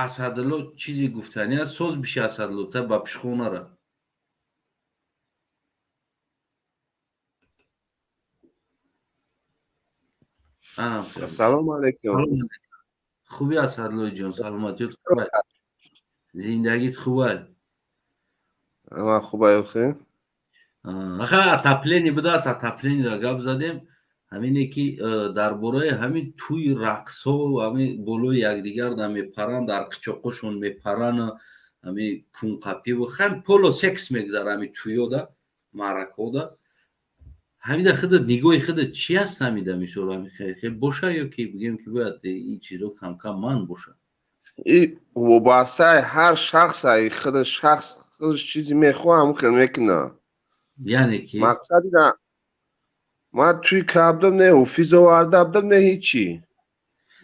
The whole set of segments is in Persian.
اسدالله چیزی گفتنی از سوز بیشه اسدالله تا با پیشخونه را انم سلام علیکم. خوبی اسدالله جان؟ سلامتیت خوبه؟ زندگیت خوبه؟ من خوبه بخیر. آخه تپلینی بوده است، تپلینی را گپ زدیم، همینه که درباره همین توی رقص و همین بلو یکدیگر در میپرن، در قچقشون میپرن، همین کونقپی و خیلی پولو سکس میگذره همین تویو ده معرکه ده. همین در خودت نگاه خودت چی هست نمیده میشه همین خیلی باشه یا که بگیم که باید این چیزو کم کم من باشه؟ این وابسته هر شخص ای خود شخص خودش چیزی میخواه همون خیلی میکنه. یعنی که مقصدی نه من توی کبدم نه اوفیز واردم نه هیچی.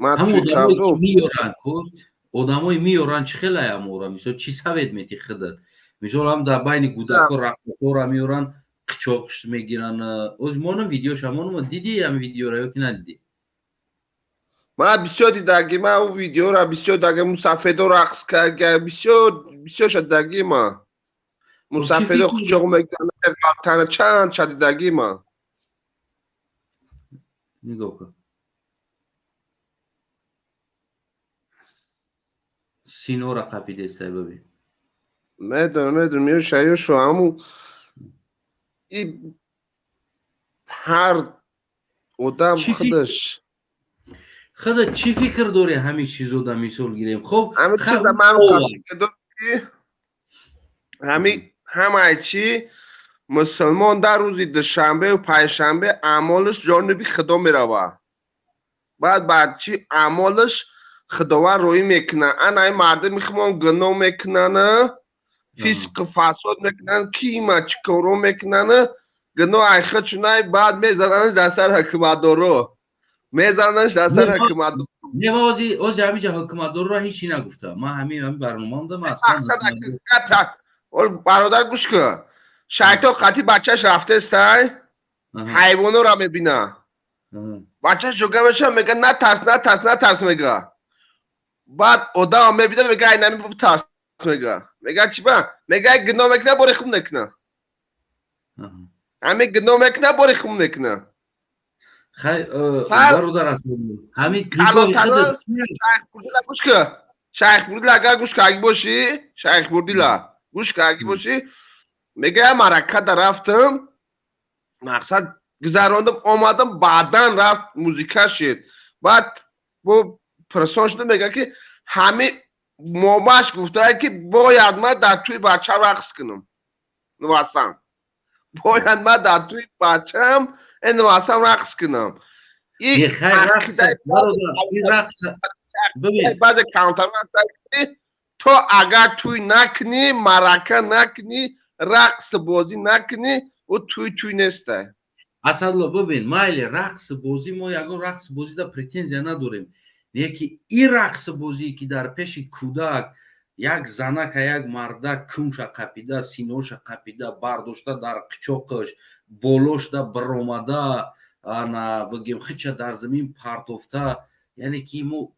من هم توی آدمایی که کبدم میارن کست آدمایی میارن چی خیلی هم اورا میشه چی سوید میتی خودت میشه هم در بین گودکو رقصکو را میارن قچاقش میگیرن. از مانو ویدیوش همونو دیدی هم ویدیو را یا که ندیدی؟ من بسیار دیدگی من اون ویدیو را بسیار دیدگی مسافد رقص کرد بسیار شدگی من خب چی مسافد فکر خچوق میکنه تنه چند شدیدگی من نگاه کن سینو را قپیده استه ببین میدونم میره شایع شو همون این هر آدم چی فکر خودش خودت چی فکر داری همین چیزو در مثال گیریم؟ خب همه چیز در من فکر دارم که همه چی مسلمان در روزی دوشنبه و پنجشنبه اعمالش جانبی خدا میروه بعد چی اعمالش خداوند روی میکنه انا این مردم میخوام گناه میکنن فسق فساد میکنن کیما چیکارو میکنن گناه ایخه چونای بعد میزننش در سر حکومت دارو میزننش در سر حکومت دارو نه ما از همیشه حکومت دار را هیچی نگفتم. من همین برنامه هم دارم اصلا مقصد برادر گوش کن شیطان خطی بچهش رفته استای حیوانو را میبینه بچهش جوگه میشه میگه نه ترس میگه بعد آدم میبینه میگه این نمی ترس میگه چی با میگه گناه میکنه باری خوب نکنه همین گناه میکنه باری خوب نکنه خیلی هر برادر اصلا همین نگاه کلاتنه خودت شیخ بردیلا گوش که شیخ بردیلا اگر گوش که اگه باشی شیخ بردیلا گوش که اگه باشی میگه مرکه در رفتم مقصد گذراندم آمدم بعدا رفت موزیکه شد بعد با پرسان شده میگه که همه ماماش گفته که باید من در توی بچه رقص کنم نوستم باید من در توی بچه هم نوستم رقص کنم این خیلی رقص عقیده برادر این رقص ببین بعد کانتر تو اگر توی نکنی مرکه نکنی رقص بازی نکنی و توی نیسته اسدالله ببین مایل رقص بازی ما یگان رقص بازی در پرتنزیا نداریم یکی این رقص بازی که در پیش کودک یک زنک یک مردک کمش قپیده سینوش قپیده برداشته در قچاقش بالوش در برآمده انا بگیم خچه در زمین پرتافته یعنی که ما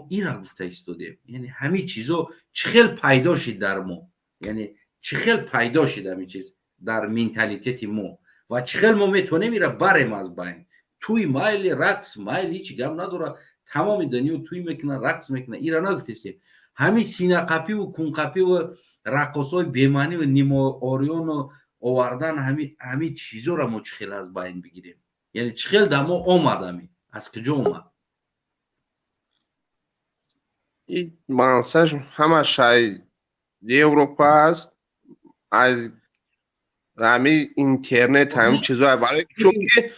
این را گفته ایستادیم یعنی همه چیزو چخیل پیدا شد در ما یعنی چخیل پیدا شد همین چیز در مینتالیتیت ما و چخیل ما میتونیم میره بریم از بین توی مایل رقص مایل هیچ گم نداره تمام دنیا توی میکنه رقص میکنه ایران نگفتیم همین سینه قپی و کون قپی و رقصای بیمانی و نیما آریون و آوردن همین چیزا را ما چخیل از بین بگیریم یعنی چخیل در ما آمد همین از کجا اومد این منسش همه شای اروپا هست از رمی اینترنت همین چیزا برای چون که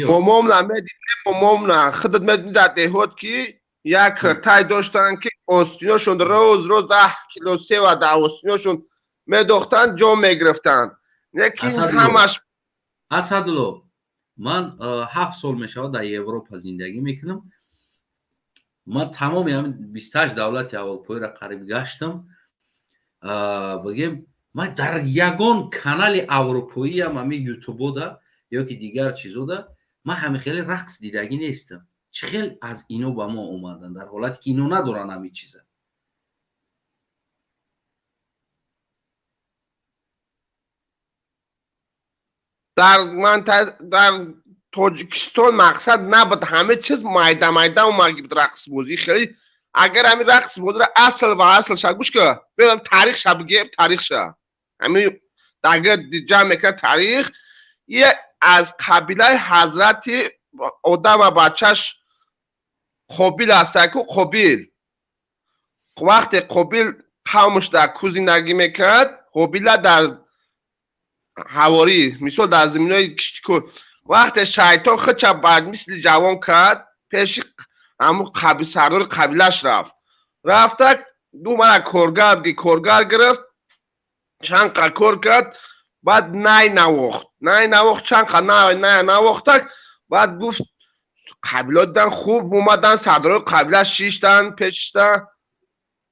مامام نمیدید مامام نه خودت میدونی در دهات که یک کرتای داشتن که آستیناشون روز 10 کیلو سه و 10 آستیناشون میدوختن جا میگرفتن لیکن همش اسدالله من 7 سال میشود در اروپا زندگی میکنم من تمام همین 28 دولت اروپایی را قریب گشتم بگیم من در یگان کانال اروپایی هم همین یوتیوب ده یا که دیگر چیزو ده من همین خیلی رقص دیدگی نیستم چخیل از اینو با ما اومدن در حالت که اینو ندارن همین چیزا در تاجیکستان مقصد نبود همه چیز مایده مایده اومد بود رقص بازی خیلی اگر همین رقص بازی را اصل و اصل گوش که بگم تاریخ شب بگیم تاریخ شب همین اگر جمع میکنه تاریخ یه از قبیله حضرت آدم و بچهش قابیل هست که قابیل وقتی قابیل قومش در کو زندگی میکرد قابیل در حواری مثال در زمین های کشتی کو وقتی شیطان خود چه بعد مثل جوان کرد پیش همون سردار قبیلش رفته دو مرا کارگر گرفت چند قدر کار کرد بعد نی نواخت چند قدر نواخته بعد گفت قبیلات دن خوب اومدن سردار قبیلش شیشتن پیشتن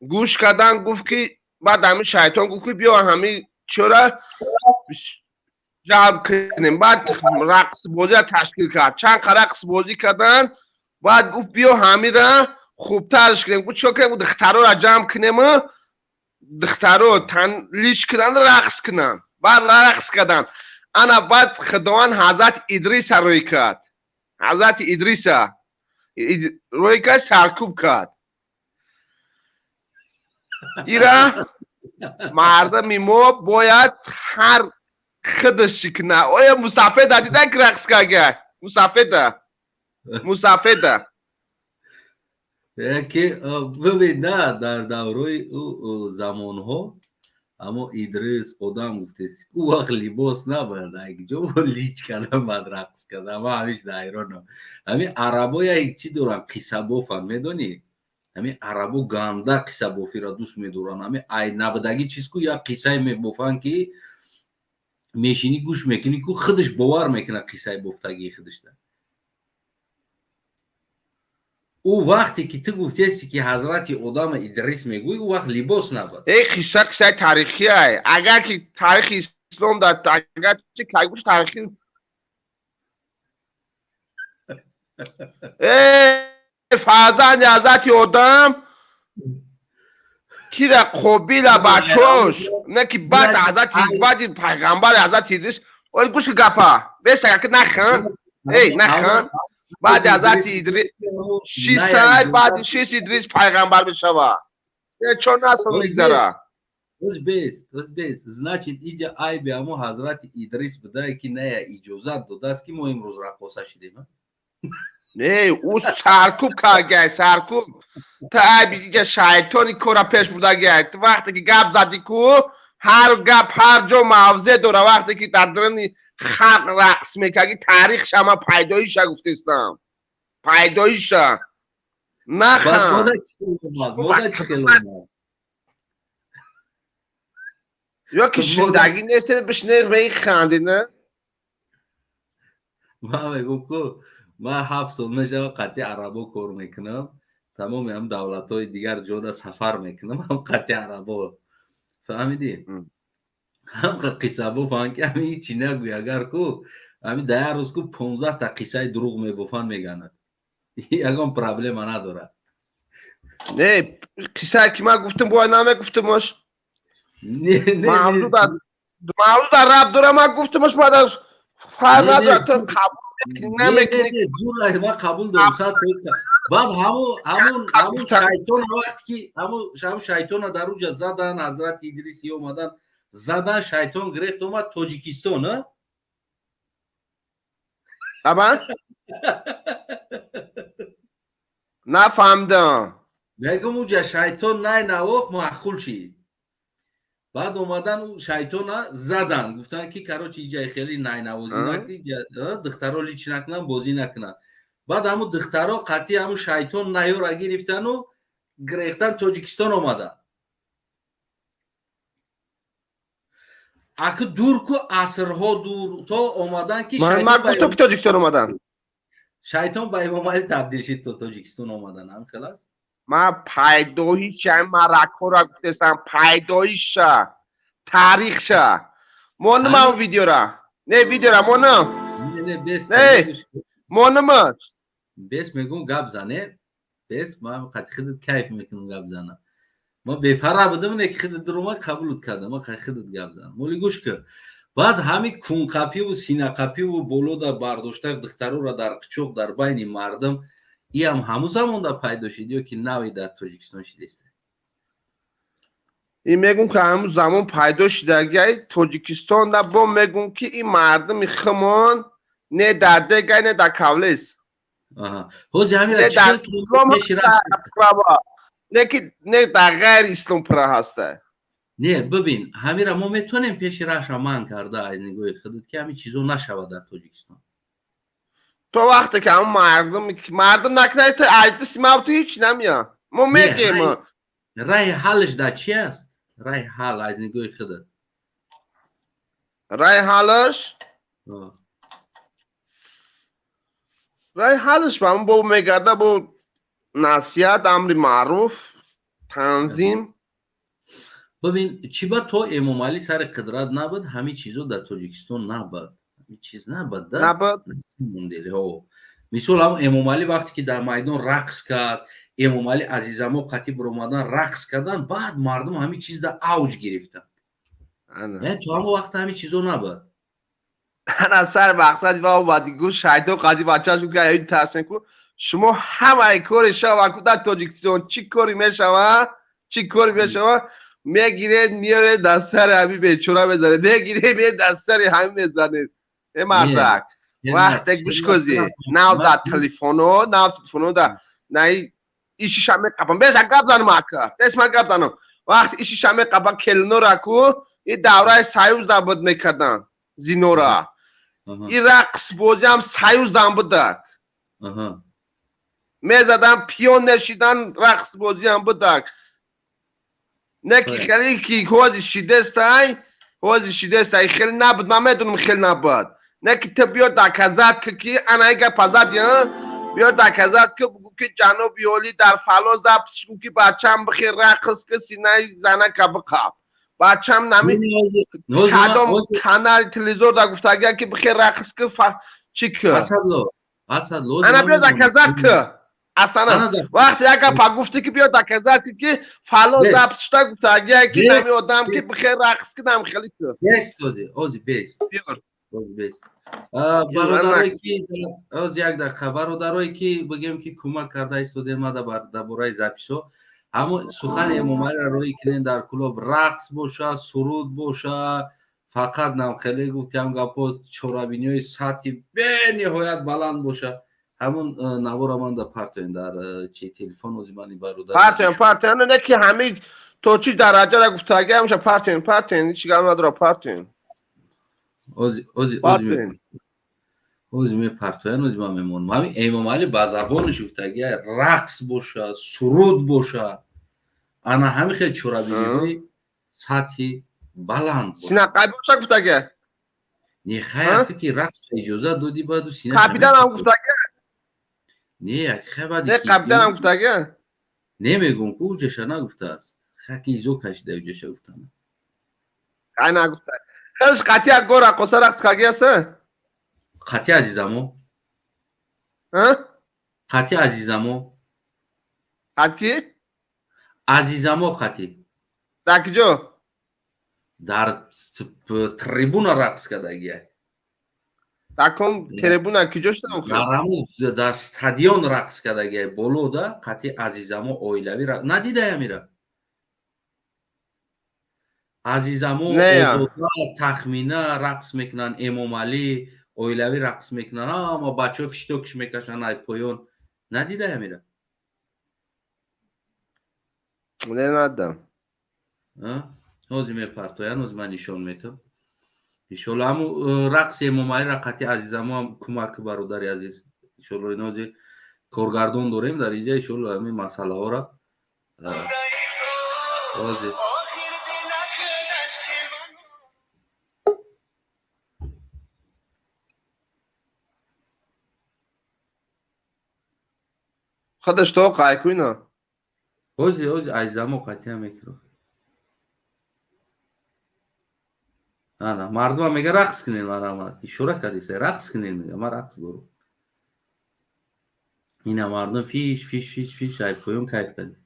گوش کردن گفت که بعد همین شیطان گفت که بیا همین چرا جمع کنیم بعد رقص بازی تشکیل کرد چند رقص بازی کردن بعد گفت بیا همین را خوبترش کنیم گفت چون که دخترها را جمع کنیم دخترها تن لیش کنن رقص کنن بعد رقص کردن انا بعد خداوند حضرت ادریس روی کرد حضرت ادریس روی کرد سرکوب کرد ایرا مردم ما باید هر خودش کنه آیا مسافر دیدن که رقص کرده مسافر که ببین نه در دوره او زمان ها اما ادریس خودم گفته او وقت لباس نبرده اگه جو لیچ کردم بعد رقص کردم اما همیش در ایران همین عربا یک چی دارن قصه بافن میدونی همین عربو گنده قصه بافی را دوست میدارن همین ای نبودگی چیز کو یا قصه میبافن که میشینی گوش میکنی که خودش باور میکنه قصه بافتگی خودش ده او وقتی که تو گفتی که حضرت آدم ادریس میگوی او وقت لباس نبود ای قصه تاریخی های اگر که تاریخ اسلام داد اگر چه کایگوش تاریخی ای فرزند حضرت آدم کی را قابیل بچوش نه که بعد حضرت بعد پیغمبر حضرت ادریس اول گوش گپا بس که نخن ای نخن بعد حضرت ادریس 6 سال بعد 6 ادریس پیغمبر بشوا چون اصل میگذره بس значит اینجا ای به همو حضرت ادریس بده که نه اجازت داده است که ما امروز رقاصه شدیم نه او سرکوب کرد سرکوب تا ای شیطانی کورا پیش بوده گه وقتی که گپ زدی کو هر گپ هر جا موضع داره وقتی که در درن خلق رقص میکنی تاریخ شما پیدایش گفتستم پیدایش نخم یا که زندگی نیست بشنه به این خنده نه ما میگم که ما 7 سال میشه قطعی عربو کار میکنم تمام هم دولت های دیگر جاده سفر میکنم هم قطعی عربو فهمیدی هم قصه بافن که همین چی نگوی اگر که همین ده روز که 15 تا قصه دروغ میبافن میگنه یکم پرابلم نداره نه قصه که من گفتم باید نمیگفتمش موضوع در رب داره من گفتمش بعد از فرق نداره تو قبول نمیکنی زور ما قبول دارم بعد همون شیطان وقتی که همون شیطان در اونجا زدن حضرت ادریسی اومدن زدن شیطان گرفت اومد تاجیکستان نه طبعا نفهمدم بگم اونجا شیطان نه نواخت معقول شید بعد اومدن اون شیطان زدن گفتن که کراچی اینجا خیلی نه نوازی نکنی دخترها لیچ نکنن بازی نکنن بعد همون دخترها قطعی همون شیطان نیار گرفتن و گرفتن تاجیکستان اومدن اگه دور کو عصرها دور تا اومدن که من گفتم که تاجیکستان اومدن شیطان به امام علی تبدیل شد تا تاجیکستان اومدن هم خلاص من پیدایش مرکو را گفتم پیدایش تاریخ مونم هم ویدیو را نه ویدیو را مونم نه بس مونم بس میگم گپ زنه بس ما قد خودت کیف میکنم گپ زنه ما بفره بودم نه که خودت درو ما قبول کردم ما خودت گپ زنم مولی گوش که баъд ҳами кунқапиву синақапиву болода бардошта духтаруро дар қучоқ дар байни мардум иам ҳамун замонда пайдо шид ё ки нави дар Тоҷикистон шидест? این میگم که همون زمان پیدا شده گای تاجیکستان دا با میگم که این مردم خمان نه در دگای نه در کولس аҳа ҳози ҳамира نه در 40 اسلام کیلوметр пеши рафт. نه که نه در غیر اسلام پرا هسته не бибин ҳамира мо метавонем пеши раша манъ карда аз нигоҳи худут ки ҳамин чизо нашавад дар Тоҷикистон. تو وقتی که همون مردم نکنه تو عجد سیماب تو هیچ نمیاد ما میگیم раи ҳалаш дар чи аст? раи ҳал аз нигоҳи худат رای حالش با همون با میگرده با نصیحت امر معروف تنظیم бибин чӣ ба то Эмомалӣ сари қудрат набуд ҳамин чизо дар Тоҷикистон набуд, ҳамин чиз набуд да نبود монделиҳо. мисол ҳамун Эмомалӣ вақте ки дар майдон рақс кард, Эмомалӣ Азизамо қатӣ биромадан рақс кардан, баъд мардум ҳамин чизда авҷ гирифтанд. то ҳамон вақт ҳамин чизо набуд. انا سر مقصد و اومدی گو شایدو قدی بچه‌شون که این ترسن کو شما همه کاری شما کو در تاجیکستان چی کاری میشوه میگیره میاره دست سر همین بیچاره بزنه میگیره میاره دست سر همین میزنه این مردک وقتی گوش کزی نو در تلفنو در نه ایشی شمه قبان بیس اگاب زنم اکا بیس من اگاب زنم وقتی ایشی شمه قبان کلنو را کو این دوره سایوز دا بود میکردن زینورا این رقص بازی هم سایوز دام بودک میزدن پیون نشیدن رقص بازی هم بودک نه که خیلی که حوزی شیدستای خیلی نبود من میدونم خیلی نبود نه که تو بیار دکزد که انا اگه پزد یا بیار دکزد که بگو که جنوبی اولی در فلو زبس کن که بچه هم بخیر رقص که سینه زنه که بخواب بچه هم نمی کدام کانال تلویزیون دا گفته اگر که بخیر رقص که چی که اسدلو انا بیار دکزد که اصلا وقتی اگر پا گفته که بیار دکزد که فلو زبس شده گفته اگر که نمی آدم که بخیر رقص که نمی خیلی که بیست اوزی بیست бародарое ки оз як дақиқа бародарое ки бигем ки кӯмак карда истодем ма дар бораи записҳо ҳамон сухани Эмомалиро кунем дар клуб рақс боша суруд боша фақат намхеле гуфти ҳам гапҳо чорабиниҳои сатҳи бениҳоят баланд боша ҳамон навора ман дар партоем дар чи телефон ози мани бародар партоем не ки ҳамин то чи дараҷара гуфтаги ҳамша партоем чӣ гап надора партоем ози мепартоян ози ман мемонам ҳамин Эмомалӣ ба забониш гуфтаги рақс боша суруд боша ана ҳамин хеле чорабиниҳои сатҳи баланд синақай боша гуфтаги не хаяки ки рақсро иҷозат доди баъду сина капитанам гуфтаги не як хабади не капитанам гуфтаги немегум ку уҷаша нагуфтааст хаки изо кашида уҷаша гуфтам ай нагуфта хелш қати як гора қоса рақс каги аст қати азизамо қати азизамо қатки азизамо қати дар киҷо дар трибуна рақс кардагия дар ком трибуна киҷо шуда дар стадион рақс кардагия болода қати азизамо оилавӣ надидаям ира азизамо озода тахмина рақс мекунанд Эмомалӣ оилавӣ рақс мекунанд ама бачаҳо фиштокиш мекашанд ай поён надидаям ира не надидам ҳози мепартоянд ҳози ман нишон метавам иншолло ҳамун рақси Эмомалиро қати азизамо ҳам кӯмак бародари азиз иншолло ин ҳози коргардон дорем дар инҷа иншолло ҳамин масъалаҳоро ҳози خودش تو قایکوینا ҳози азизамо қатиам мекро ана мардумам мега рақс кунед марама ишора кардиса рақс кунед мега ман рақс дорам ина мардум фиш ай поён кайф кардем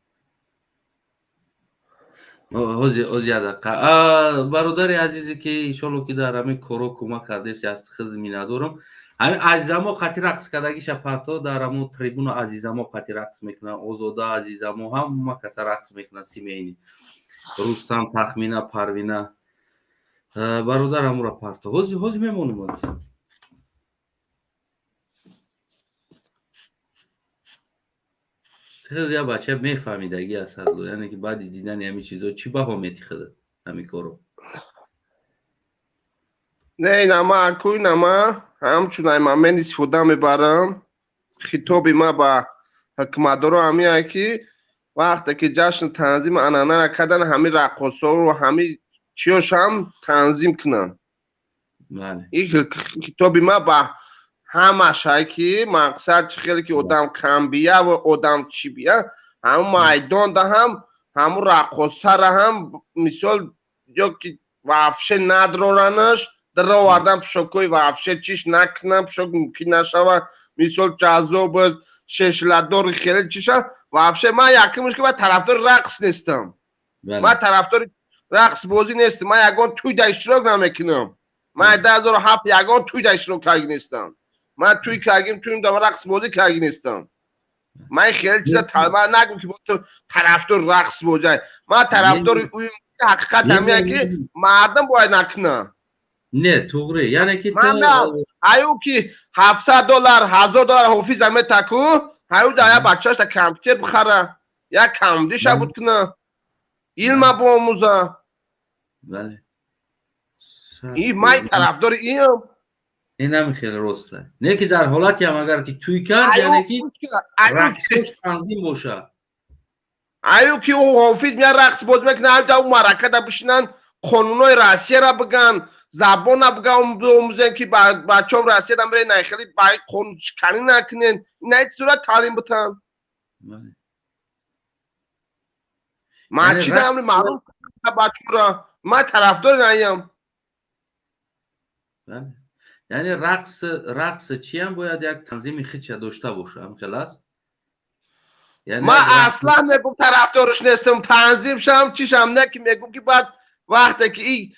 бародари азизе ки иншолло ки дар ҳамин коро кӯмак кардеси аз хизд миннатдорам. ҳамин азизамо қати рақс кардагиша парто дар ҳамун трибуна азизамо қати рақс мекунанд, озода азизамо ҳама каса рақс мекунанд семейни. Рустам, Тахмина, Парвина. Бародар ҳамура парто. Ҳозир мемонам. خیلی یا بچه میفهمیدگی هست یعنی که بعد دیدن همین چیزا چی بها میتیخده همین کارو نه اینما اکوی نما همچون من استفاده میبرم خطاب ما با حکمتدارو همی که وقتی که جشن تنظیم انانه را کردن همین رقصا رو همین چیاش هم تنظیم کنن. این خطاب ما با همه شایی که مقصد خیلی که آدم کم بیا و آدم چی بیا همون میدان ده همون رقصا را هم مثال یا که وافشه ندارنش در آوردن پشکوی وافشه چیش نکنم پشک ممکن نشوه مثال جذاب ششلدار خیلی چیشه وافشه من یکیمش که من طرفدار رقص نیستم من طرفدار رقص بازی نیستم من یگان توی در اشتراک نمیکنم من 2007 یگان توی در اشتراک کردی نیستم من توی کردیم تویم دارم رقص بازی کردی نیستم من خیلی چیزا طلبه نگم که با تو طرفدار رقص بازی من طرفدار اون حقیقت همیه که مردم باید نکنه نه توغره یعنی که من هایو که $700 $1000 حافظ همه تکو هایو دایا بچهش تا کمپیوتر بخره یا کمدیش بود کنه علم با آموزه بله من طرفدار ایم این هم خیلی راسته نه که در حالتی هم اگر که توی کرد یعنی که رقصش تنظیم باشه ایو که او حافظ میاد رقص باز میکنه هم اون مرکه دا بشینن قانونای روسیه را بگن زبان را بگن آموزن که بچه هم روسیه دم بره نخیلی باید قانون شکنی نکنن این هیچ صورت تعلیم بتن من چی دارم معلوم بچه را من طرفدار نیم یعنی رقص چی هم باید یک تنظیم خیچه داشته باشه هم خلاص من اصلا نگم طرفدارش نیستم تنظیم شم چیشم نه که میگم که بعد وقتی که این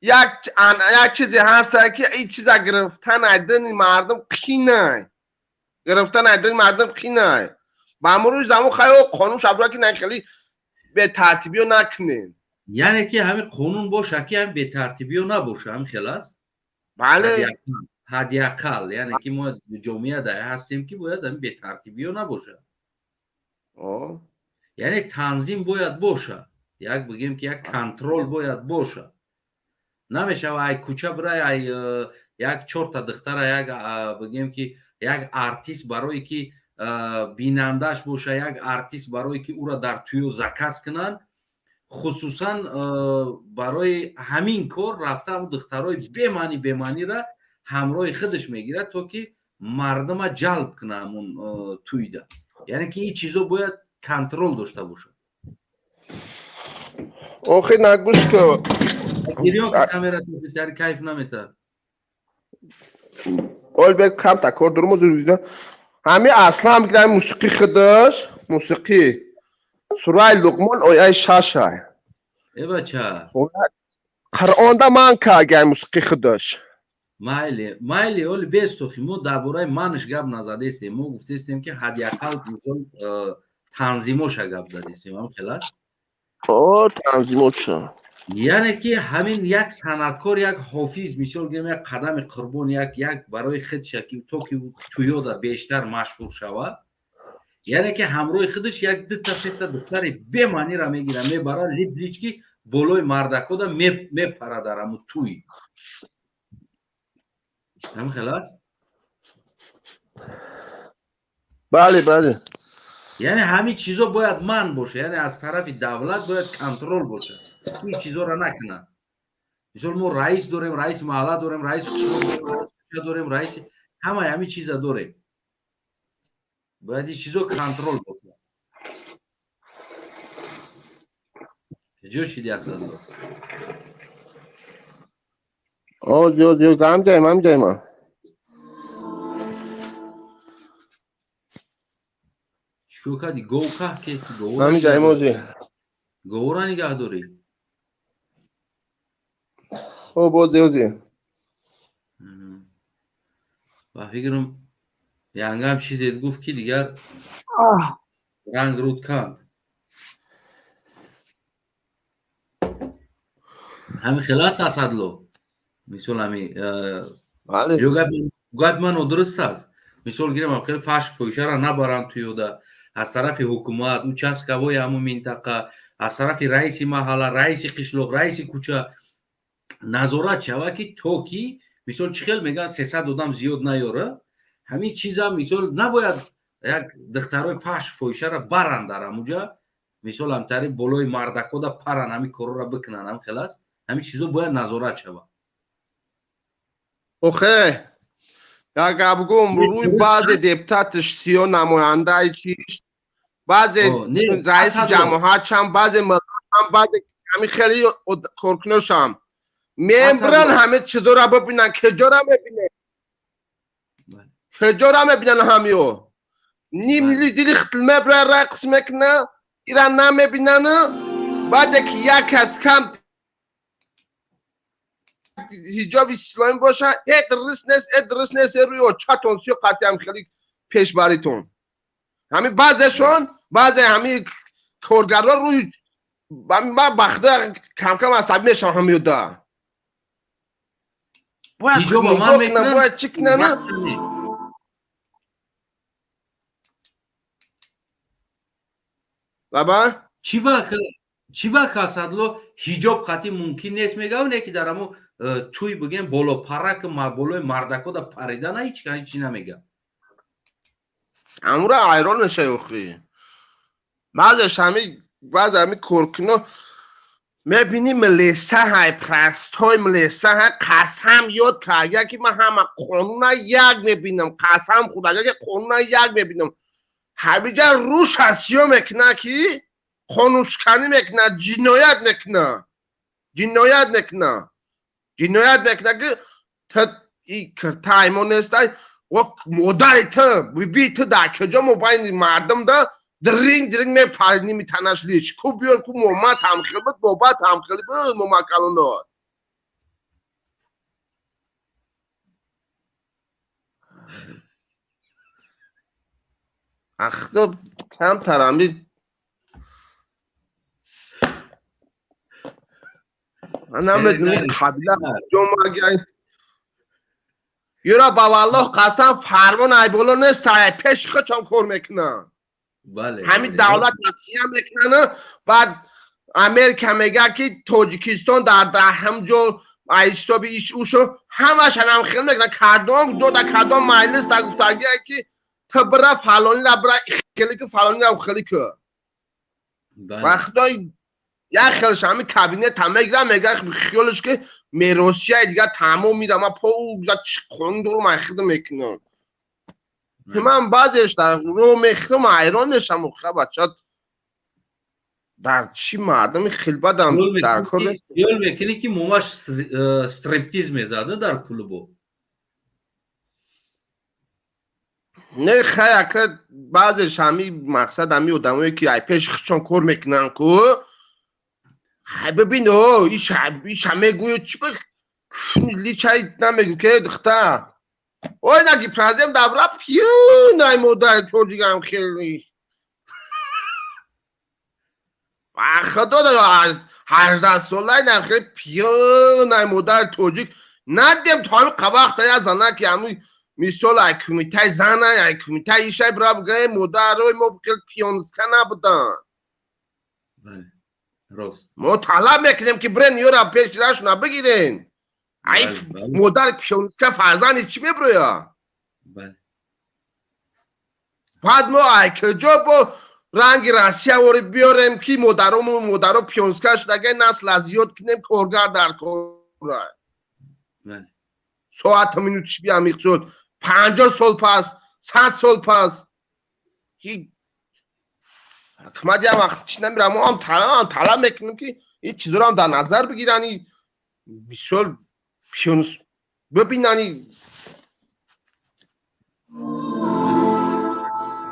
یک چیزی هست که این چیزا گرفتن ایدن مردم خینه گرفتن ایدن مردم خینه با مروی زمان خیلی قانون شبرا که نخیلی به ترتیبی رو نکنین یعنی که همین قانون باشه که هم به ترتیبی رو نباشه هم خلاص بله حداقل یعنی که ما جامعه ده هستیم که باید هم به ترتیبی رو نباشه یعنی تنظیم باید باشه یک بگیم که یک کنترل باید باشه نمیشه ای کوچه برای یک 4 تا دختر یک بگیم که یک آرتیست برای که بینندش باشه یک آرتیست برای که او را در توی زکس کنن خصوصا برای همین کار رفته هم دخترای بمانی را همراه خودش میگیره تا که مردم جلب کنه همون توی ده یعنی که این چیزا باید کنترل داشته باشه آخه نگوش که گیریان که کامیرا سپیتر کیف نمیتر اول به کم تکار درمو زیده همه اصلا هم گرای موسیقی خودش موسیقی سورای لقمان آیه 6 ای بچه قرآنده من که اگه موسیقی خودش مایلی اولی بیستوخی ما درباره منش گپ نزده استیم ما گفته استیم که حداقل مثلا تنظیماش گپ زده استیم هم خلاص تنظیماش یعنی که همین یک صنعتکار یک حافظ مثال گیرم یک قدم قربان یک برای خودش که تو که توی دا بیشتر مشهور شود یعنی که همراه خودش یک دو تا سه تا دختر بمانی را میگیره میبره لیبلیچ که بالای مردکا دا میپره در همون توی هم خلاص بله یعنی همین چیزا باید من باشه یعنی از طرف دولت باید کنترل باشه این چیزا را نکنن مثلا ما رئیس داریم رئیس محله داریم رئیس قشر داریم رئیس همین چیزا داریم باید این چیزا کنترل باشه جو شدی اصلا جو هم جایم چیکو کردی گو که کسی گو هم جایم گاو را نگه داری. خب بازی و فکرم یانگه هم چیزی گفت که دیگر رنگ رود کند. همین خلاص اسدلو مثال همین بله گوید من درست است. مثال گیرم خیلی فحش فوشه را نبرن توی ده از طرف حکومت участковой همون منطقه از طرف رئیس محله رئیس قشلوق رئیس کوچه نظارت شود که تو کی مثال چخیل میگن 300 آدم زیاد نیاره همین چیزا مثال نباید یک دخترای فحش فوشه را برن در همونجا مثال هم طریق بالای مردکا دا پرن همین کارو را بکنن هم خلاص همین چیزا باید نظارت شود. اوخه یا گبگم روی بعض دپتاتش سیو نماینده چیش بعض رئیس جماعت هم بعض ملت هم بعض همین خیلی کرکنوش هم ممبران همه چیزا را ببینن کجا را ببینن کجا را ببینن همیو نیم دیلی ختلمه برای رقص میکنه ایران نمیبینن بعد که یک از کم حجاب اسلامی باشه ادرس نیست روی چاتون سی قطعی هم خیلی پیش باریتون همین بعضشون بعض همین کارگرها روی من بخدا کم کم عصبی میشم همیو دا باید نگاه کنم باید چی کنم بابا چی با کاسادلو حجاب قطعی ممکن نیست میگم نه که در همون توی بگیم بالا پرک بالای مردکا دا پریدن هیچ کنی چی نمیگم امورا ایران نشه اخی بعضش همین کرکنو میبینی ملیسه های پرست های ملیسه های قسم یاد که اگر که من همه قانون یک میبینم قسم خود اگر که قانون یک میبینم همینجا روش هستیو میکنه که خانوشکنی میکنه جنایت میکنه که تا این کرتایمون نیسته و مادر تا بی تا در کجا مباین مردم دا درینگ میپرینی میتنش لیش کو بیار کو محمد همخیل بود بابت همخیل بود ممکلون داد اخدا کم ترمی من نمیدونی قبیله جمعه یورا با والله قسم فرمان ای بولو نیست سای پیش خچم کار میکنه همین دولت مسیح میکنه بعد امریکا میگه که تاجیکستان در همجا ایستابی ایش اوشو همش هم خیلی میکنه کردام دو در کردام مجلس در گفتگیه که تا برا فلانی را برا خیلی که فلانی را خیلی که وقتا یک خیلش همین کابینت هم میگه خیالش که میروسیه دیگه تمام میره ما پا او خون دورو مخیده میکنم من بعضش در رو میخرم ایران نشم خب بچه در چی مردم خیلی بدم در کار یال میکنی که موماش استریپتیز میزده در کلوبو نه خیلی که بعضش همین مقصد همین آدمایی که ای پیش خچان کار میکنن که ببین ایش همه گویو چی لیچای نمیگو که دختر اوی نگی پرازیم دبرا پیو نای مادر توجیگ هم خیلی خدا دا 18 ساله نخیلی پیو نای مادر توجیگ ندیم تا همین قباق تایی زنه که همین میسال اکومیتای زنه اکومیتای ایشای برا بگه مادر روی ما بکل پیونسکه نبودن ما طلب میکنیم که برن یورا پیش راشونا بگیرین ای مادر پیونسکه فرزنی چی ببرویا بعد ما ای کجا با رنگ رسیه وری بیاریم که مادرو پیونسکه شدگه نسل از یاد کنیم کارگر در کار ساعت منو چی بیامیق شد 50 سال پس 100 سال پس حکمت یه وقت چی نمیرم ما هم طلب میکنیم که این چیز رو هم در نظر بگیرن بسیار پیونس ببینن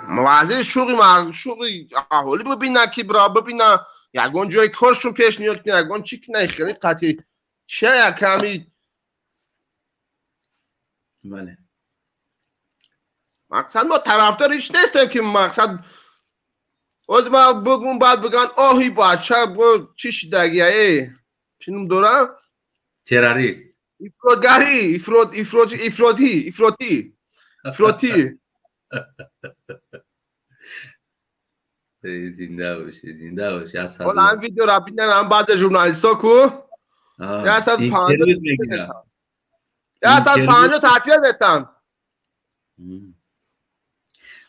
موازه شوقی احوالی ببینن که برا ببینن یگون جای کارشون پیش نیاد که یگون چی کنه خیلی قطعی چه کمی بله مقصد ما طرفدار هیچ نیستیم که مقصد از ما بگون بعد بگن آهی بچه با چی شدگیه ای چینم دورم تروریست افرادگری افراطی زنده باشه حالا اسدالله هم ویدیو را بینن هم بعد ژورنالیستا کو یا از اینترویو میگیرم تعطیل دیتن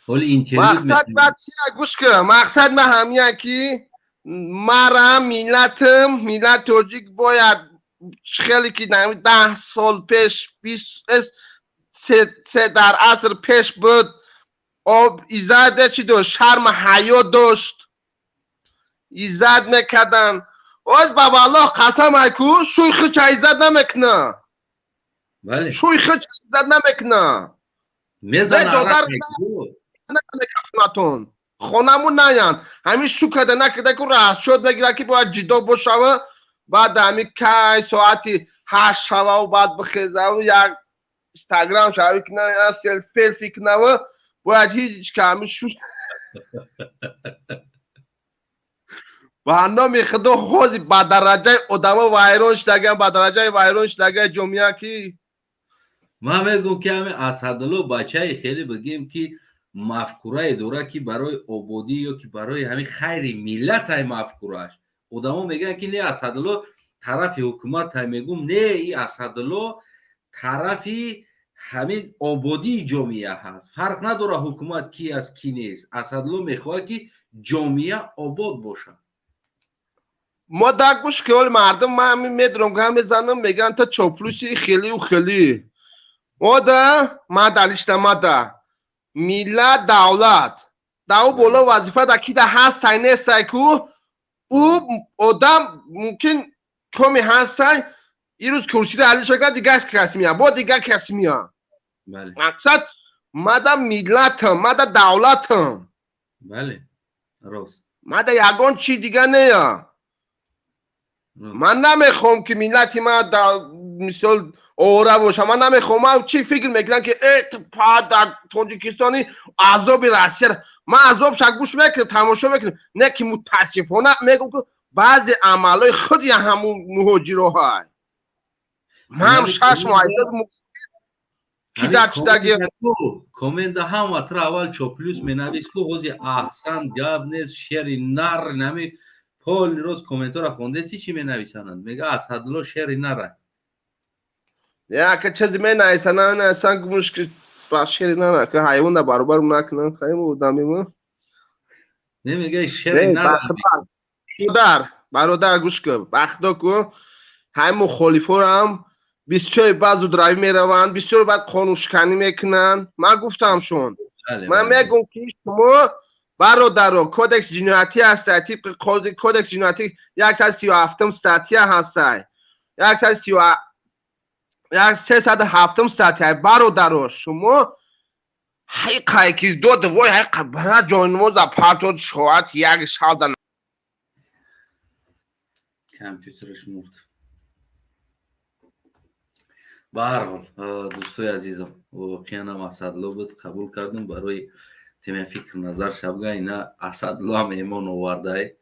ولی اینترویو مقصد من چیه گوش که مقصد من همیه که مرا ملت توجیک باید خیلی که 10 سال پیش 3 در عصر پیش بود آب ایزده چی داشت شرم حیا داشت ایزد میکردن از بابا الله قسم ایکو شوی چه ایزد نمیکنه بله شوی چه ایزد نمیکنه میزن عرق نمیکنه خونمون نیان همین شو کده نکده که راست شد بگیره که باید جدا بشوه بعد همین که ساعتی 8 شوه و بعد بخیزه و یک اینستاگرام شوه کنه یا سلفی کنه و باید هیچ که همین شو و هنو میخده خوزی با درجه ادامه وایرون شدگه با درجه وایرون شدگه جمعه کی ما میگم که همین اسدالله بچه خیلی بگیم که مفکوره دوره که برای آبادی یا که برای همین خیر ملت های مفکورهش آدما میگن که نه اسدالله طرف حکومت های میگم نه این اسدالله طرف همین آبادی جامعه هست فرق نداره حکومت کی است کی نیست اسدالله میخواد که جامعه آباد باشه ما در گوش که مردم من همین میدونم که همین زنم میگن تا چاپلوسی خیلی و خیلی ما ده ما دلیشتما ده ملت دولت دو بالا وظیفه ده کی ده هست تای نیست تای کو او آدم ممکن کمی هست تای این روز کرسی رو حلی شکل دیگه کسی میاد با دیگه کسی میاد بله مقصد ما ده ملتم ما ده دولتم بله راست ما ده یگان چی دیگه نیا من نمیخوام که ملتی ما مثال اوره باشه من نمیخوام من چی فکر میکنم که در تاجیکستانی عذاب روسیه من عذاب شگوش میکنم تماشا میکنم نه که متاسفانه میگم که بعضی عملای خودی همون مهاجرها های من هم 6 ماه کی داشتگی کومنت هم اتر اول چوپلوس مینویس که حوزی احسن جواب نیست شعر نر نمی پول روز کومنت را خونده سی چی مینویسند میگه اسدالله شعر نره یا که چیزی مینویسن نه اصلا گمش که با شعر نره که حیوان در برابر نکنن خیلی بودم ما نمیگه شعر نره برادر گوش کن بخدا کو همه مخالفا هم بسیار بعد زودروی میروند بسیار بعد قانونشکنی میکنن من گفتم شون من میگم که شما برادر کودکس جنایتی هست طبق کودکس جنایتی 137 استاتیا هست 307 استاتیا برادر شما حقیقی که دو دوای حق برای جانماز پرتود شوات یک شالدن کامپیوترش مرد به هر حال دوستای عزیزم واقعا هم اسدالله بود قبول کردم برای تیم فکر نظر شبگاه اینا اسدالله هم ایمان آورده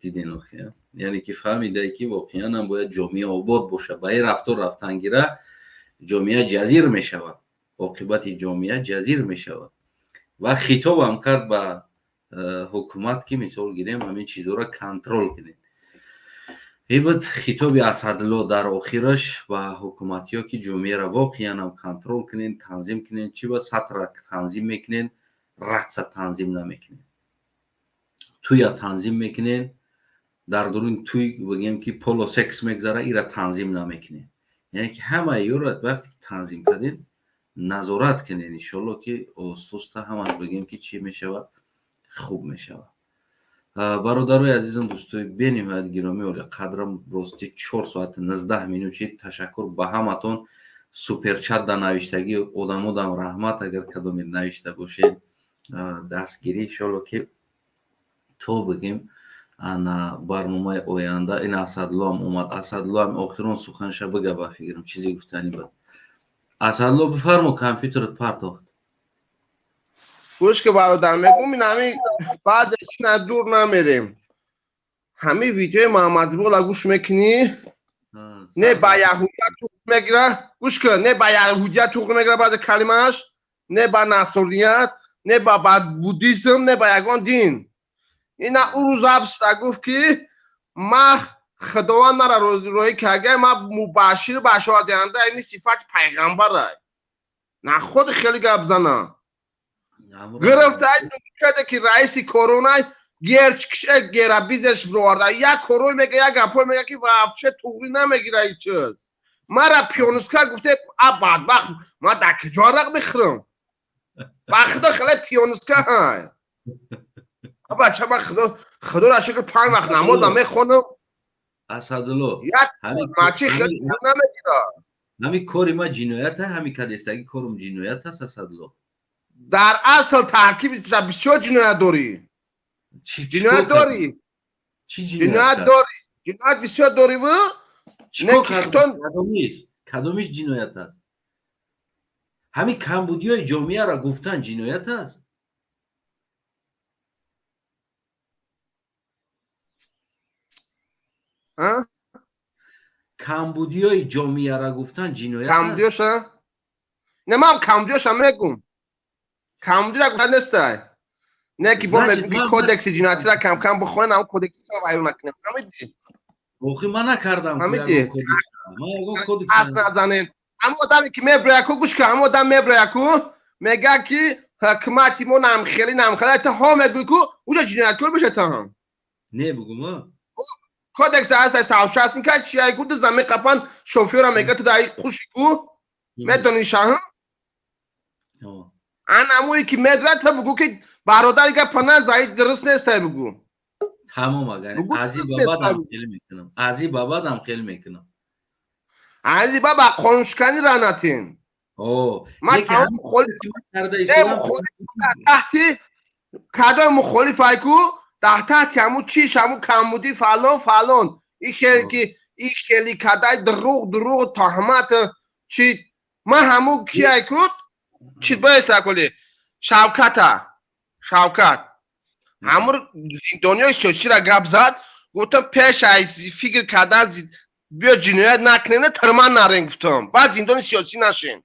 دیدین اخیه یعنی که فهمیده که واقعا هم باید جامعه آباد باشه با این رفتن گیره جامعه جزیر میشود عاقبت جامعه جزیر میشود و خطاب هم کرد به حکومت که مثال گیریم همین چیزها را کنترل کنید این بود خطاب اسدالله در آخرش و حکومتی ها که جامعه را واقعا هم کنترل کنین تنظیم کنین چی با سطح را تنظیم میکنین رقص تنظیم نمیکنین توی تنظیم میکنین در درون توی بگیم که پولو سکس میگذاره ای را تنظیم نمیکنین یعنی که همه ایو را وقتی تنظیم کردین نظارت کنین انشالله که اوستوستا همش بگیم که چی میشود خوب میشود برادرای عزیزم دوستای بنهایت گرامی ولی قدرم راستی 4 ساعت 19 минут تشکر به همتون سوپر چت در نوشتگی آدم رحمت اگر کدومی نوشته باشین دستگیری ان که تو بگیم ана барномаи оянда ин Асадулло ҳам омад. Асадулло ҳам охирон суханша бигӯ ба фикрам чизе гуфтани бад. Асадулло бифармо, компютерат партофт. گوش که برادر میگم این همین بعدش نه دور نمیریم همین ویدیو محمد بولا گوش میکنی نه با یهودیت توق میگیره گوش کن نه با یهودیت توق میگیره بعد کلمهش نه با نصرانیت نه با بودیسم نه با یگان دین اینا او روز هست گفت که ما خداوند مرا روی که اگه ما مباشر باشوا دهنده اینی صفت پیغمبره نه خود خیلی گپ زنه گرفته شده که رئیس کرونا گرچ کشه گره بیزش برورده یک کروی میگه یک گپای میگه که وابشه توقی نمیگیره ای چیز مرا پیونسکا گفته بدبخت ما در کجارق میخرم بخدا خیلی پیونسکا های بچه من خدا را شکر 5 وقت نماز هم میخونم اسدالله یک مچی خیلی نمیگیره همین کاری ما جنایت هست همین کدستگی کارم جنایت هست اسدالله در اصل ترکیب بسیار جنایت داری جنایت داری چی جنایت داری جنایت بسیار داری و کدومیش جنایت هست همین کمبودی های جامعه را گفتن جنایت هست کمبودی های جامعه را گفتن جنایت هست کمبودیش نه من کمبودیش هم میگم کمبودی را گفتن نسته نه که با میگم کودکس جنایتی را کم کم بخونه نه کودکس را وایرون نکنه فهمیدی اوخی من نکردم فهمیدی کودکس اصلا نزنین اما آدمی که میبره گوش کن اما آدم میبره میگه که حکمتی ما نمخیلی تا ها میگوی که اونجا جنایتکار بشه تا هم نه بگم کودکس هست ساوش هست که چیه گفت زمین قپن شوفیر میگه تو دایی خوشی کو میدونی شاه امویی که میدره تا بگو که برادری که پناه زایی درست نیست بگو تمام اگر ازی بابا هم خیلی میکنم ازی بابا هم خیلی میکنم ازی بابا قنشکنی رانتین من تمام تحتی کدای مخالف ایکو تحت همون چیش همون کمودی فلان این خیلی کدای دروغ تهمت چی من همون کی ایکود چی باید سکولی شوکت همون دنیای سیاسی را گپ زد گفتم پیش از فکر کردن بیا جنایت نکنه ترمان نرین گفتم بعد زندان سیاسی نشین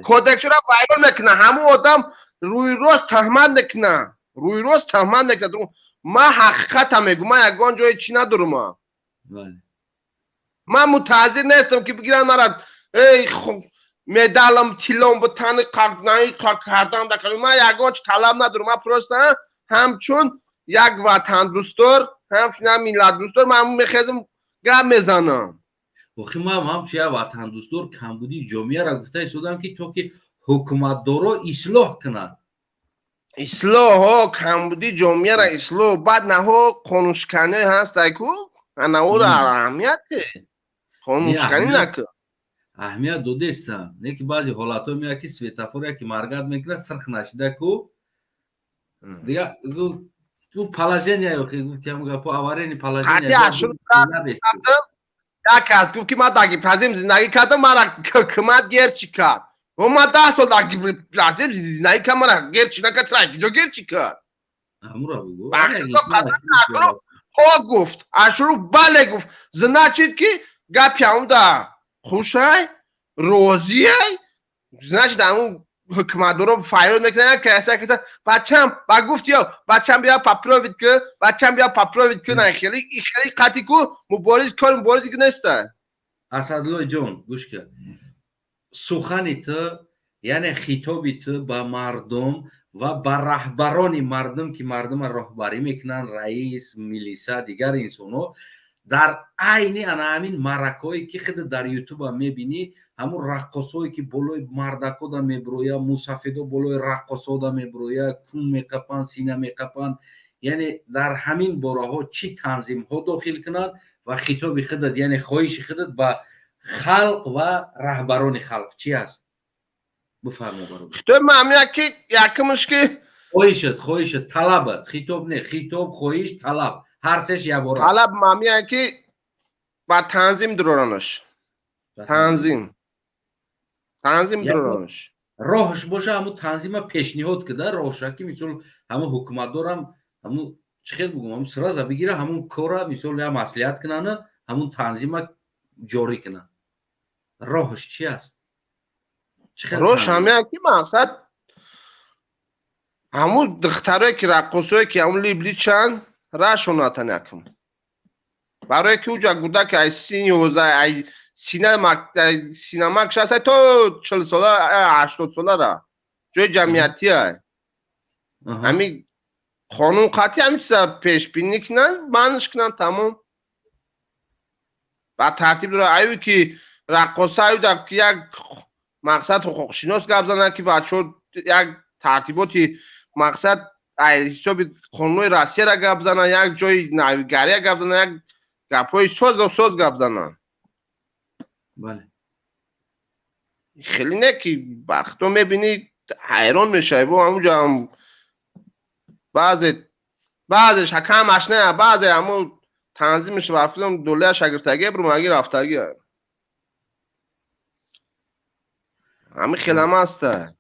کودکس را وایرال نکنه همون آدم روی روز تهمت نکنه ما حقیقت هم میگم من یگان جای چی ندارم من متعذر نیستم که بگیرن مرا ای مدالم تیلم به تن قاق کردم دکنم من یگان چی طلب ندارم من پرستم همچون یک وطن دوستار همچون ملت دوستار من میخیزم گپ میزنم وقتی ما هم چیه وطن دوستار کمبودی جامعه را گفته ایستادم که تو که حکومت دارو اصلاح کنن اصلاح ها کمبودی جامعه را اصلاح بعد نه ها قانونشکنی هست ایکو نه ها را اهمیته قانونشکنی نکن اهمیت داده استم نه که بعضی حالت ها میاد که سویتافور که مرگت میکنه سرخ نشده کو دیگه تو پالاژنیا یا خیلی گفتی هم گفت آوارینی پالاژنیا یک از گفت که ما داگی پرزیم زندگی کردم مرا کمت گرچی کرد و ما 10 سال داگی پرزیم زندگی کردم مرا گرچی نکرد ترکی جو گرچی کرد امورا بگو ها گفت اشرو بله گفت زنده چید که گپی همون دا خوشای روزیه زنده چید همون حکمت رو فایل میکنه کسا بچم با گفت یا بچم بیا پاپروید که نه خیلی قطعی کو مبارز که نیسته اسدالله جان گوش کن سخنی تو یعنی خطابی تو با مردم و با رهبران مردم که مردم راهبری میکنن رئیس میلیسا دیگر انسانو در عین همین مرکایی که خود در یوتیوب هم میبینی همون رقصایی که بالای مردکا دا میبرویا مسافدا بالای رقصا دا میبرویا کون میقپن سینه میقپن یعنی در همین باره ها چی تنظیم ها داخل کنند و خطاب خودت یعنی خواهش خودت با خلق و رهبران خلق چی است بفرما برام خطاب معمولا که یکمش که خواهشت طلبت خطاب نه خطاب خواهش طلب هر سهش یک بار طلب مامیه که با تنظیم درارانش تنظیم درارانش راهش باشه همون تنظیم پیشنهاد کده راهش که مثلا همون حکومت دارم همون چه بگم همون سرازا بگیره همون کارا مثلا یا مصلحت کنن همون تنظیم جاری کنن راهش چی است راهش همه که مقصد همون دخترایی که رقصایی که همون لیبلی چند راشوناتن یکم برای که اوجا گوده که ای سین یوزه ای سینماک شست تو 40 ساله 80 ساله را جای جمعیتی های همین قانون قطعی همین چیزا پیش بینی کنن بانش کنن تمام و ترتیب داره ایوی که رقصه های در که یک مقصد حقوق شناس گپ زنن که بچه یک ترتیباتی مقصد حساب قانون روسیه را گپ زنن یک جای نویگری گپ زنن یک گپای ساز گپ زنن بله خیلی نه که وقتا میبینی حیران میشه با همونجا هم بعضش حکمش نه بعضی همون تنظیمش و فیلم دوله شاگردگی برو مگی رفتگی همین خیلی هم هسته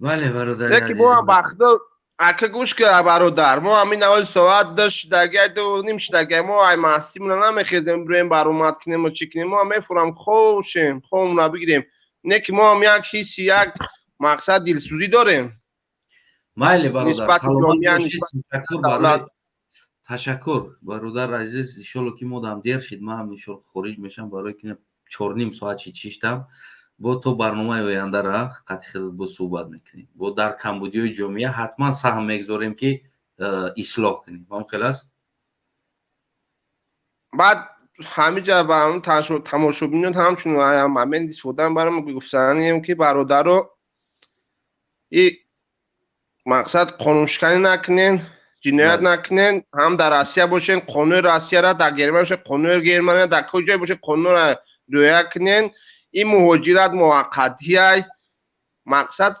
بله برادر یکی عزیز ما وقتا اکه گوش که برادر ما همین اول صحبت داشت دگه دو نیم شدگه ما ای محصی مونه نمیخیزیم برویم برامت کنیم و چی کنیم ما میفورم خوشیم خومونه بگیریم نه که ما هم یک حسی یک مقصد دلسوزی داریم مایل برادر نسبت سلامت جامعه باشید تشکر برای تشکر برادر عزیز انشالله که ما هم دیر شد ما هم انشالله خارج میشم برای که 4 ساعت چیشتم با تو برنامه آینده را قطعی خدمت با صحبت میکنیم با در کمبودی جامعه حتما سهم میگذاریم که اصلاح کنیم هم خلاص بعد همینجا با هم تماشابینان همچون همین دیسپودن برام گفتنیم که برادر رو این مقصد قانونشکنی نکنین جنایت نکنین هم در روسیه باشین قانون روسیه را در گرمانیا باشه قانون گرمانیا در کجای باشه قانون را رعایت کنین این مهاجرت موقتی است مقصد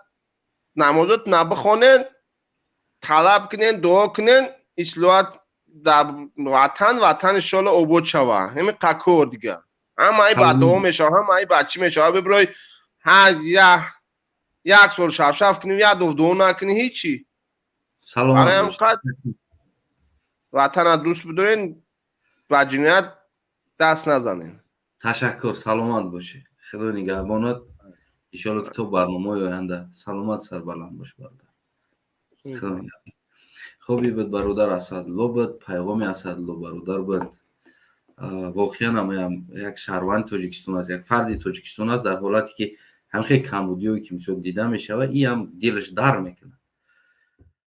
نمازات نبخونین طلب کنین دعا کنین اصلاحات در وطن ان شاءالله آباد شوه همین قکور دیگه هم ای بعد میشه هم ای بچی میشه ببرای هر یک سال شف کنیم یا دو نکنیم هیچی برای هم قد وطن دوست بدارین و جنایت دست نزنین تشکر سلامت باشی خدا نگهبانت انشالله که تو برنامه آینده سلامت سربلند باش برادر خوبی بود برادر اسدالله بود پیغام اسدالله برادر بود واقعا هم یک شهروند تاجیکستان است یک فرد تاجیکستان است در حالتی که همخیلی کمبودی که میشد دیده میشه و این هم دلش در میکنه